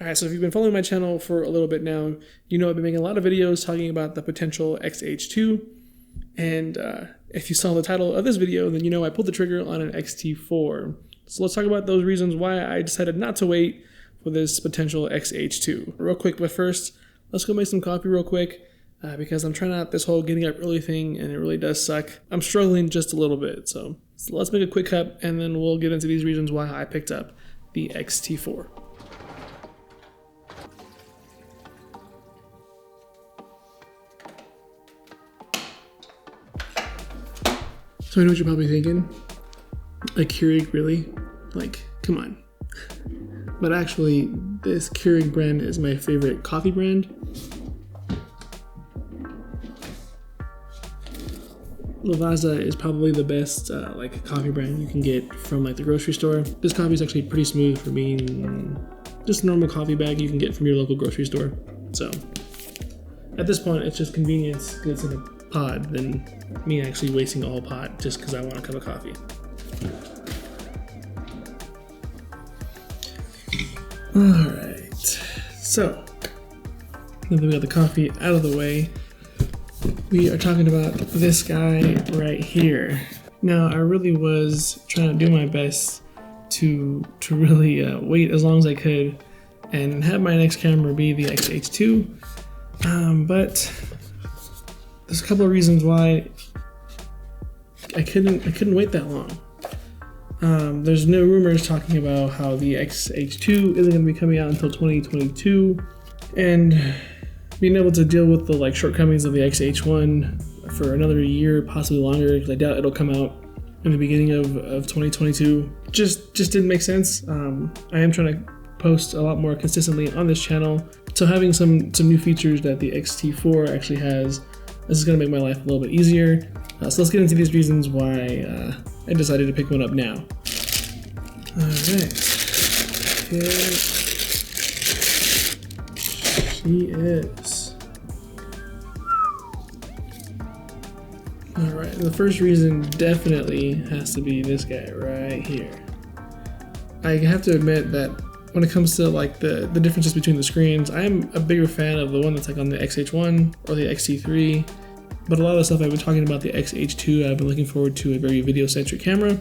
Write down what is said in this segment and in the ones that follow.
Alright, so if you've been following my channel for a little bit now, you know I've been making a lot of videos talking about the potential X-H2, and if you saw the title of this video, then you know I pulled the trigger on an X-T4. So let's talk about those reasons why I decided not to wait for this potential X-H2. Real quick, but first, let's go make some coffee real quick, because I'm trying out this whole getting up early thing, and it really does suck. I'm struggling just a little bit, so let's make a quick cup, and then we'll get into these reasons why I picked up the X-T4. So I know what you're probably thinking, a Keurig, really? Like, come on. But actually, this Keurig brand is my favorite coffee brand. Lavazza is probably the best like coffee brand you can get from like the grocery store. This coffee is actually pretty smooth for being just a normal coffee bag you can get from your local grocery store. So at this point, it's just convenience because it's in a pod than me actually wasting a whole pot just because I want a cup of coffee. Alright, so now that we got the coffee out of the way, we are talking about this guy right here. Now, I really was trying to do my best to really wait as long as I could and have my next camera be the X-H2, but there's a couple of reasons why I couldn't wait that long. There's no rumors talking about how the X-H2 isn't going to be coming out until 2022, and being able to deal with the like shortcomings of the X-H1 for another year, possibly longer, because I doubt it'll come out in the beginning of 2022. Just didn't make sense. I am trying to post a lot more consistently on this channel, so having some new features that the X-T4 actually has, this is going to make my life a little bit easier. So let's get into these reasons why I decided to pick one up now. Alright, here she is. Alright, the first reason definitely has to be this guy right here. I have to admit that when it comes to like the differences between the screens, I am a bigger fan of the one that's like on the X-H1 or the X-T3. But a lot of the stuff I've been talking about the X-H2, I've been looking forward to a very video-centric camera,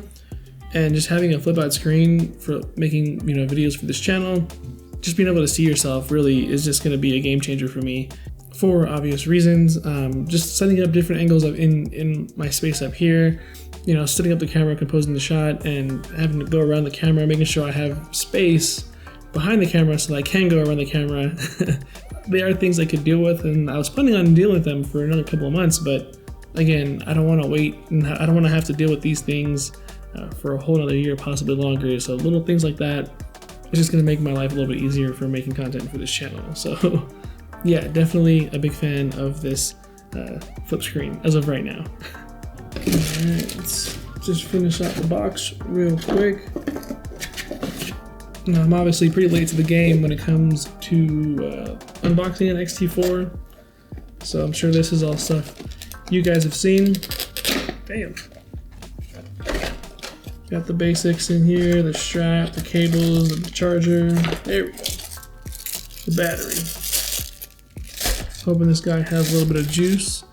and just having a flip-out screen for making videos for this channel, just being able to see yourself really is just going to be a game changer for me, for obvious reasons. Just setting up different angles in my space up here, setting up the camera, composing the shot, and having to go around the camera, making sure I have space behind the camera so that I can go around the camera. They are things I could deal with, and I was planning on dealing with them for another couple of months, but again, I don't want to wait, and I don't want to have to deal with these things for a whole other year, possibly longer. So little things like that is just going to make my life a little bit easier for making content for this channel. So yeah, definitely a big fan of this flip screen as of right now. Alright, let's just finish out the box real quick. Now, I'm obviously pretty late to the game when it comes to unboxing an X-T4, so I'm sure this is all stuff you guys have seen. Damn. Got the basics in here, the strap, the cables, the charger. There we go. The battery. Hoping this guy has a little bit of juice.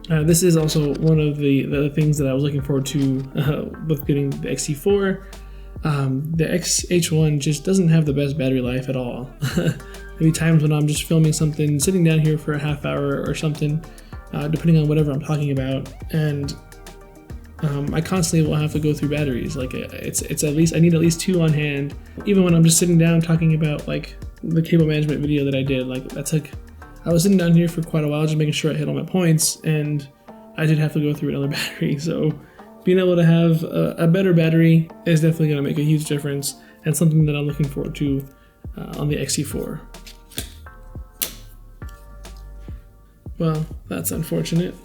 This is also one of the other things that I was looking forward to with getting the X-T4. The X-H1 just doesn't have the best battery life at all. Maybe times when I'm just filming something, sitting down here for a half hour or something, depending on whatever I'm talking about, and I constantly will have to go through batteries. Like it's at least, I need at least 2 on hand. Even when I'm just sitting down talking about like the cable management video that I did, like I was sitting down here for quite a while just making sure I hit all my points, and I did have to go through another battery. So being able to have a better battery is definitely going to make a huge difference, and something that I'm looking forward to on the X-T4. Well, that's unfortunate.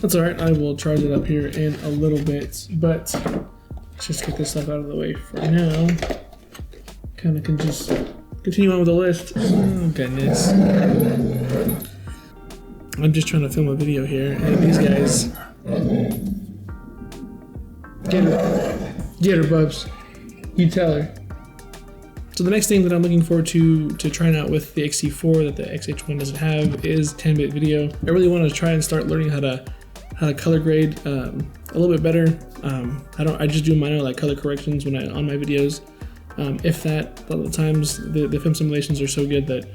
That's alright, I will charge it up here in a little bit, but let's just get this stuff out of the way for now. Kind of can just continue on with the list. Oh, goodness. I'm just trying to film a video here, and these guys... Get her, Bubs. You tell her. So the next thing that I'm looking forward to trying out with the X-T4 that the X-H1 doesn't have is 10-bit video. I really want to try and start learning how to color grade a little bit better. I just do minor like color corrections when on my videos. If that, a lot of the times the film simulations are so good that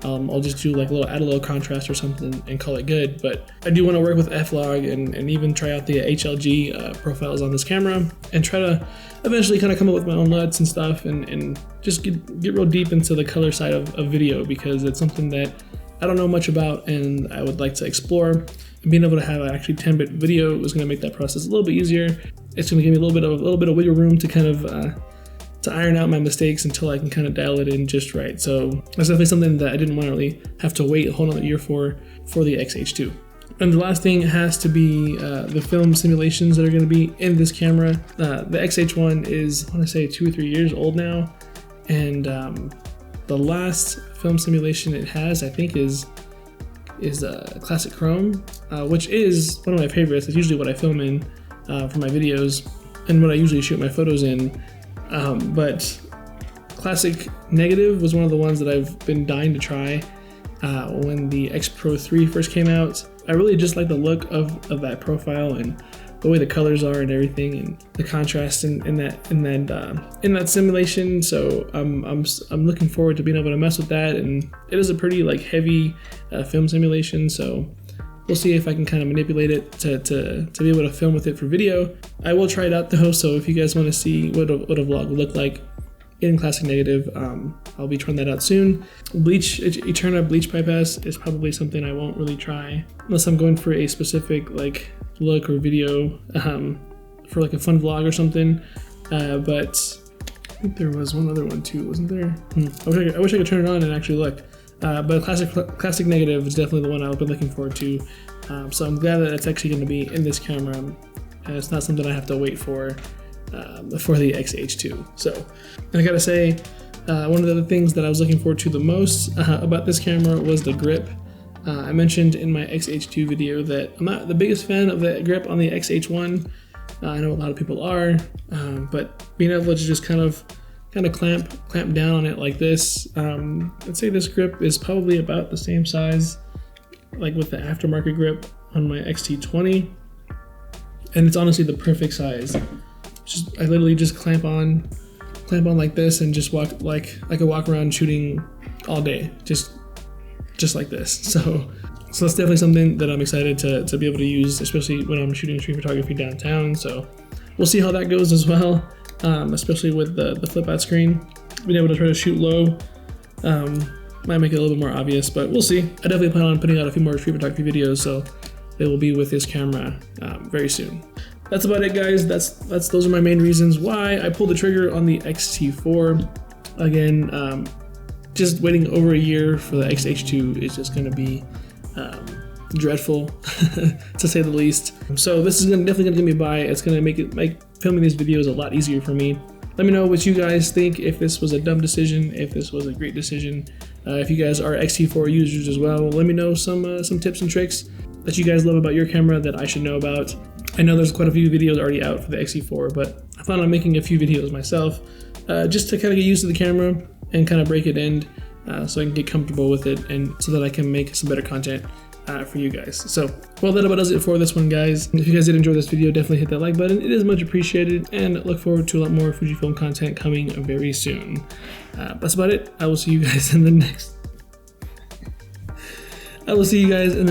I'll just do like add a little contrast or something and call it good. But I do want to work with F-Log and even try out the HLG profiles on this camera and try to eventually kind of come up with my own LUTs and stuff and just get real deep into the color side of video, because it's something that I don't know much about and I would like to explore. And being able to have actually 10-bit video is going to make that process a little bit easier. It's going to give me a little bit of wiggle room to kind of to iron out my mistakes until I can kind of dial it in just right. So that's definitely something that I didn't want to really have to wait a whole nother year for the X-H2. And the last thing has to be the film simulations that are going to be in this camera. The X-H1 is, I want to say, 2 or 3 years old now, and the last film simulation it has, I think, is Classic Chrome, which is one of my favorites. It's usually what I film in for my videos and what I usually shoot my photos in. But Classic Negative was one of the ones that I've been dying to try when the X Pro 3 first came out. I really just like the look of that profile and the way the colors are and everything, and the contrast in that simulation. So I'm looking forward to being able to mess with that, and it is a pretty like heavy film simulation. So we'll see if I can kind of manipulate it to be able to film with it for video. I will try it out though, so if you guys want to see what a vlog would look like in Classic Negative, I'll be trying that out soon. Eterna bleach bypass is probably something I won't really try unless I'm going for a specific like look or video for like a fun vlog or something. But I think there was one other one too, wasn't there? I wish I could turn it on and actually look. But Classic Negative is definitely the one I've been looking forward to. So I'm glad that it's actually going to be in this camera, and it's not something I have to wait for the X-H2. So, and I gotta say, one of the other things that I was looking forward to the most about this camera was the grip. I mentioned in my X-H2 video that I'm not the biggest fan of the grip on the X-H1. I know a lot of people are, but being able to just kind of clamp down on it like this, I'd say this grip is probably about the same size like with the aftermarket grip on my X-T20, and it's honestly the perfect size. I literally just clamp on like this and just walk like I could walk around shooting all day, just like this. So that's definitely something that I'm excited to be able to use, especially when I'm shooting street photography downtown. So we'll see how that goes as well, especially with the flip out screen. Being able to try to shoot low might make it a little bit more obvious, but we'll see. I definitely plan on putting out a few more street photography videos, so they will be with this camera very soon. That's about it, guys. Those are my main reasons why I pulled the trigger on the X-T4. Again, just waiting over a year for the X-H2 is just going to be dreadful, to say the least. So this is definitely going to get me by. It's going to make filming these videos a lot easier for me. Let me know what you guys think, if this was a dumb decision, if this was a great decision. If you guys are X-T4 users as well, let me know some tips and tricks that you guys love about your camera that I should know about. I know there's quite a few videos already out for the X-T4, but I plan on making a few videos myself just to kind of get used to the camera and kind of break it in so I can get comfortable with it, and so that I can make some better content for you guys. So, well, that about does it for this one, guys. If you guys did enjoy this video, definitely hit that like button. It is much appreciated, and look forward to a lot more Fujifilm content coming very soon. That's about it. I will see you guys in the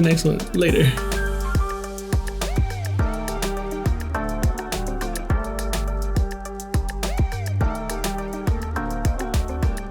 next one. Later.